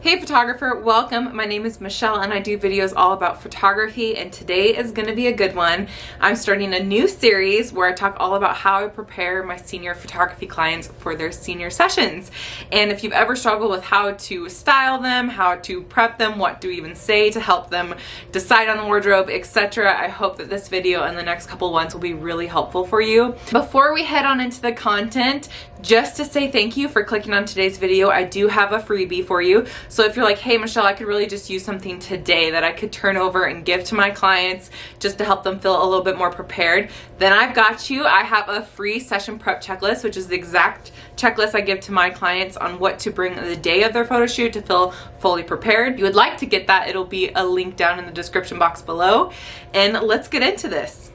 Hey photographer, welcome. My name is Michelle and I do videos all about photography, and today is going to be a good one. I'm starting a new series where I talk all about how I prepare my senior photography clients for their senior sessions. And if you've ever struggled with how to style them, how to prep them, what to even say to help them decide on the wardrobe, etc., I hope that this video and the next couple ones will be really helpful for you. Before we head on into the content, just to say thank you for clicking on today's video, I do have a freebie for you. So if you're like, hey Michelle, I could really just use something today that I could turn over and give to my clients just to help them feel a little bit more prepared, then I've got you. I have a free session prep checklist, which is the exact checklist I give to my clients on what to bring the day of their photo shoot to feel fully prepared. If you would like to get that, it'll be a link down in the description box below. And let's get into this.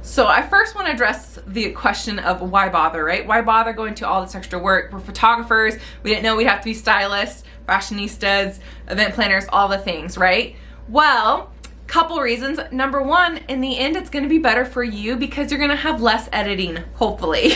So I first want to address the question of why bother, right? Why bother going to all this extra work? We're photographers. We didn't know we'd have to be stylists, fashionistas, event planners, all the things, right? Well, couple reasons. Number one, in the end, it's going to be better for you because you're going to have less editing, hopefully.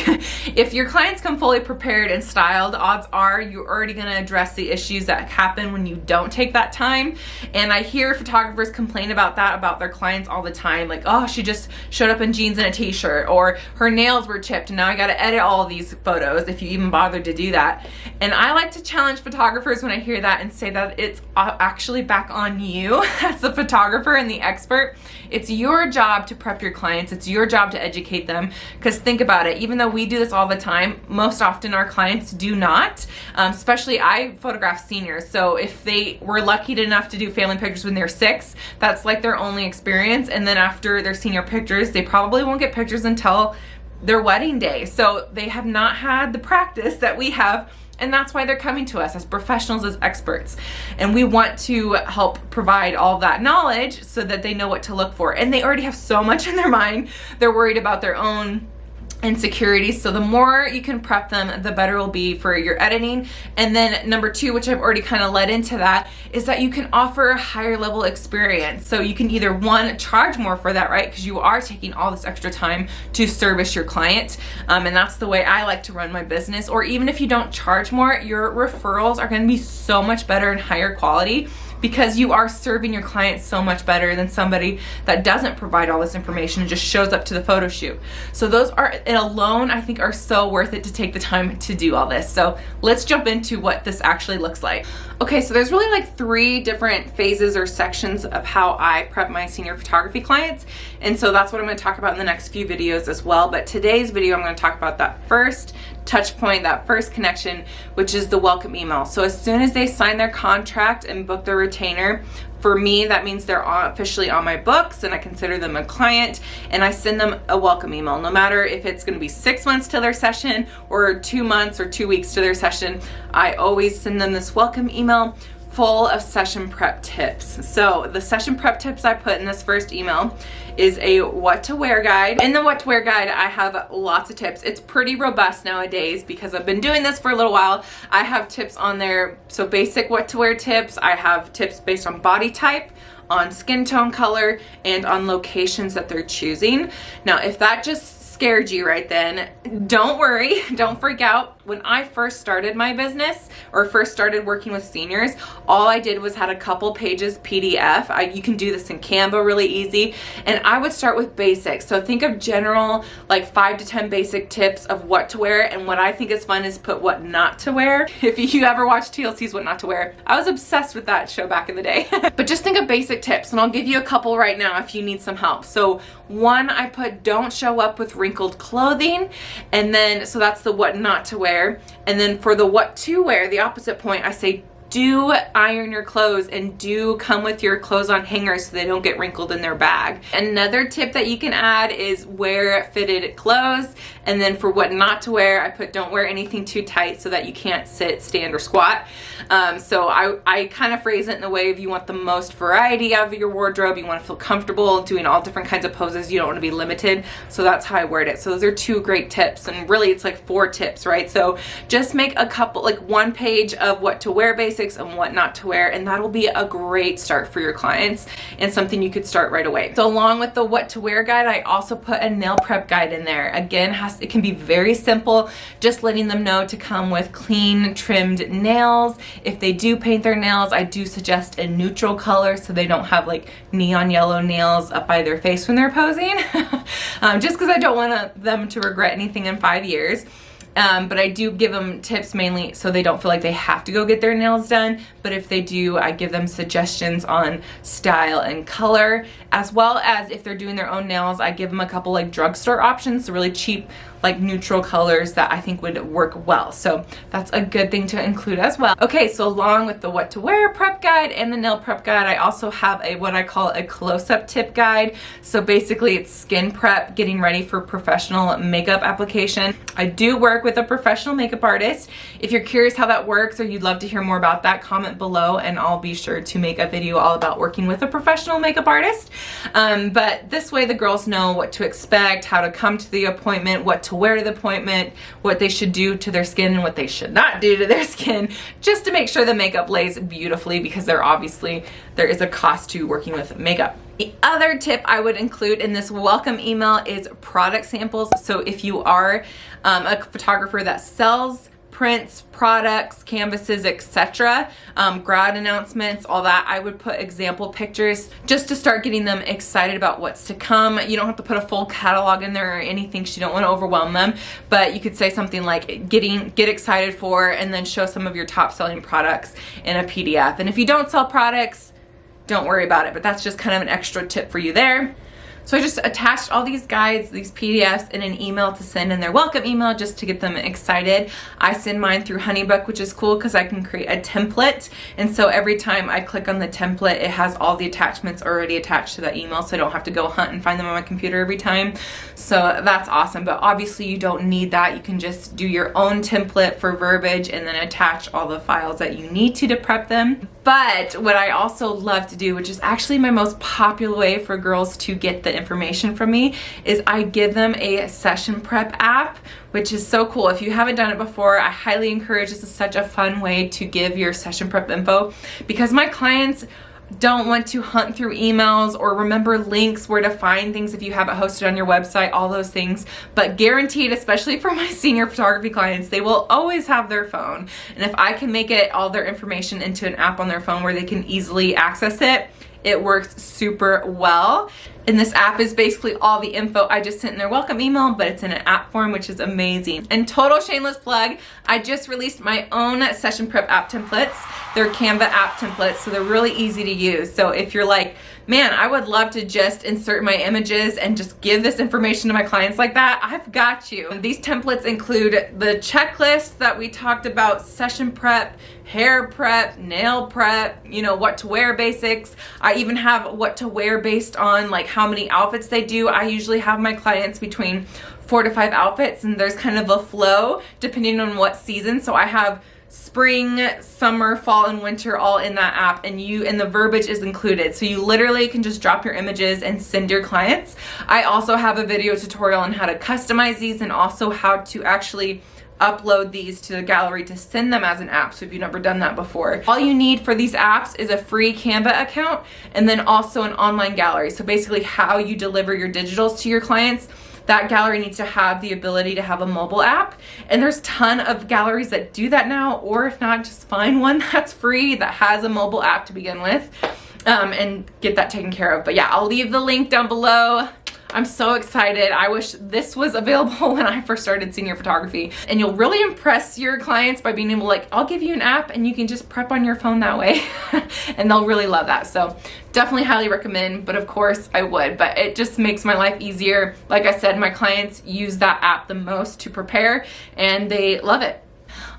If your clients come fully prepared and styled, odds are you're already going to address the issues that happen when you don't take that time. And I hear photographers complain about that about their clients all the time. Like, oh, she just showed up in jeans and a t-shirt, or her nails were chipped and now I got to edit all of these photos if you even bothered to do that. And I like to challenge photographers when I hear that and say that it's actually back on you as the photographer and the expert. It's your job to prep your clients. It's your job to educate them. Because think about it, even though we do this all the time, most often our clients do not. Especially I photograph seniors. So if they were lucky enough to do family pictures when they're 6, that's like their only experience. And then after their senior pictures, they probably won't get pictures until their wedding day. So they have not had the practice that we have. And that's why they're coming to us as professionals, as experts. And we want to help provide all that knowledge so that they know what to look for. And they already have so much in their mind. They're worried about their own insecurities. So the more you can prep them, the better it will be for your editing. And then number 2, which I've already kind of led into that, is that you can offer a higher level experience. So you can either, one, charge more for that, right? Because you are taking all this extra time to service your client. And that's the way I like to run my business. Or even if you don't charge more, your referrals are going to be so much better and higher quality, because you are serving your clients so much better than somebody that doesn't provide all this information and just shows up to the photo shoot. So those are alone, I think, are so worth it to take the time to do all this. So let's jump into what this actually looks like. Okay, so there's really like 3 different phases or sections of how I prep my senior photography clients. And so that's what I'm going to talk about in the next few videos as well. But today's video, I'm going to talk about that first touch point, that first connection, which is the welcome email. So as soon as they sign their contract and book their retainer, for me, that means they're officially on my books and I consider them a client, and I send them a welcome email. No matter if it's going to be 6 months to their session or 2 months or 2 weeks to their session, I always send them this welcome email full of session prep tips. So the session prep tips I put in this first email is a what to wear guide. In the what to wear guide, I have lots of tips. It's pretty robust nowadays because I've been doing this for a little while. I have tips on there. So basic what to wear tips. I have tips based on body type, on skin tone color, and on locations that they're choosing. Now, if that just scared you right then, don't worry, don't freak out. When I first started my business or first started working with seniors, all I did was had a couple pages PDF. You can do this in Canva really easy. And I would start with basics. So think of general, like 5 to 10 basic tips of what to wear. And what I think is fun is put what not to wear. If you ever watch TLC's What Not to Wear, I was obsessed with that show back in the day. But just think of basic tips, and I'll give you a couple right now if you need some help. So 1, I put don't show up with wrinkled clothing. And then, so that's the what not to wear. And then for the what to wear, the opposite point, I say do iron your clothes and do come with your clothes on hangers so they don't get wrinkled in their bag. Another tip that you can add is wear fitted clothes. And then for what not to wear, I put don't wear anything too tight so that you can't sit, stand, or squat. So I kind of phrase it in the way of you want the most variety of your wardrobe. You want to feel comfortable doing all different kinds of poses. You don't want to be limited. So that's how I word it. So those are 2 great tips. And really it's like 4 tips, right? So just make a couple, like 1 page of what to wear basics, basics and what not to wear, and that'll be a great start for your clients and something you could start right away. So along with the what to wear guide, I also put a nail prep guide in there. Again, it can be very simple, just letting them know to come with clean trimmed nails. If they do paint their nails, I do suggest a neutral color so they don't have like neon yellow nails up by their face when they're posing. Just because I don't want them to regret anything in 5 years. But I do give them tips mainly so they don't feel like they have to go get their nails done. But if they do, I give them suggestions on style and color, as well as if they're doing their own nails, I give them a couple like drugstore options, so really cheap like neutral colors that I think would work well. So that's a good thing to include as well. Okay, so along with the what to wear prep guide and the nail prep guide, I also have a what I call a close-up tip guide. So basically it's skin prep, getting ready for professional makeup application. I do work with a professional makeup artist. If you're curious how that works or you'd love to hear more about that, comment below and I'll be sure to make a video all about working with a professional makeup artist. But this way the girls know what to expect, how to come to the appointment, what to wear to the appointment, what they should do to their skin and what they should not do to their skin, just to make sure the makeup lays beautifully, because there is a cost to working with makeup. The other tip I would include in this welcome email is product samples. So if you are a photographer that sells prints, products, canvases, etc., grad announcements, all that, I would put example pictures just to start getting them excited about what's to come. You don't have to put a full catalog in there or anything because you don't want to overwhelm them, but you could say something like get excited for, and then show some of your top selling products in a PDF. And if you don't sell products, don't worry about it, but that's just kind of an extra tip for you there. So I just attached all these guides, these PDFs in an email to send in their welcome email just to get them excited. I send mine through Honeybook, which is cool because I can create a template. And so every time I click on the template, it has all the attachments already attached to that email, so I don't have to go hunt and find them on my computer every time. So that's awesome. But obviously you don't need that. You can just do your own template for verbiage and then attach all the files that you need to prep them. But what I also love to do, which is actually my most popular way for girls to get the information from me, is I give them a session prep app, which is so cool. If you haven't done it before, I highly encourage. This is such a fun way to give your session prep info, because my clients don't want to hunt through emails or remember links, where to find things if you have it hosted on your website, all those things. But guaranteed, especially for my senior photography clients, they will always have their phone. And if I can make it all their information into an app on their phone where they can easily access it, it works super well. And this app is basically all the info I just sent in their welcome email, but it's in an app form, which is amazing. And total shameless plug, I just released my own session prep app templates. They're Canva app templates, so they're really easy to use. So if you're like, man, I would love to just insert my images and just give this information to my clients like that, I've got you. These templates include the checklist that we talked about, session prep, hair prep, nail prep, you know, what to wear basics. I even have what to wear based on like how many outfits they do. I usually have my clients between 4 to 5 outfits, and there's kind of a flow depending on what season. So I have spring, summer, fall, and winter all in that app, and the verbiage is included. So you literally can just drop your images and send your clients. I also have a video tutorial on how to customize these and also how to actually upload these to the gallery to send them as an app, so if you've never done that before. All you need for these apps is a free Canva account and then also an online gallery. So basically how you deliver your digitals to your clients, that gallery needs to have the ability to have a mobile app. And there's a ton of galleries that do that now, or if not, just find one that's free that has a mobile app to begin with, and get that taken care of. But yeah, I'll leave the link down below. I'm so excited. I wish this was available when I first started senior photography. And you'll really impress your clients by being able to, like, I'll give you an app and you can just prep on your phone that way. And they'll really love that. So definitely highly recommend, but of course I would, but it just makes my life easier. Like I said, my clients use that app the most to prepare and they love it.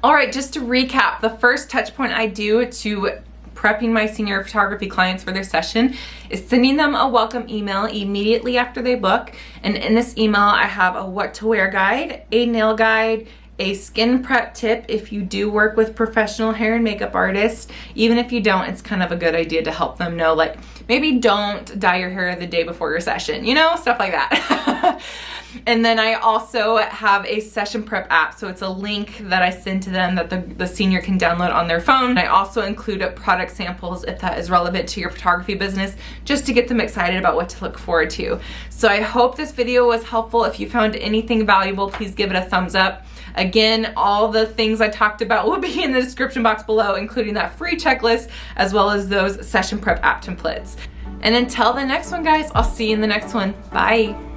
All right, just to recap, the first touch point I do to prepping my senior photography clients for their session is sending them a welcome email immediately after they book. And in this email, I have a what to wear guide, a nail guide, a skin prep tip if you do work with professional hair and makeup artists. Even if you don't, it's kind of a good idea to help them know, like, maybe don't dye your hair the day before your session, you know, stuff like that. And then I also have a session prep app. So it's a link that I send to them that the senior can download on their phone. I also include product samples if that is relevant to your photography business, just to get them excited about what to look forward to. So I hope this video was helpful. If you found anything valuable, please give it a thumbs up. Again, all the things I talked about will be in the description box below, including that free checklist, as well as those session prep app templates. And until the next one, guys, I'll see you in the next one. Bye.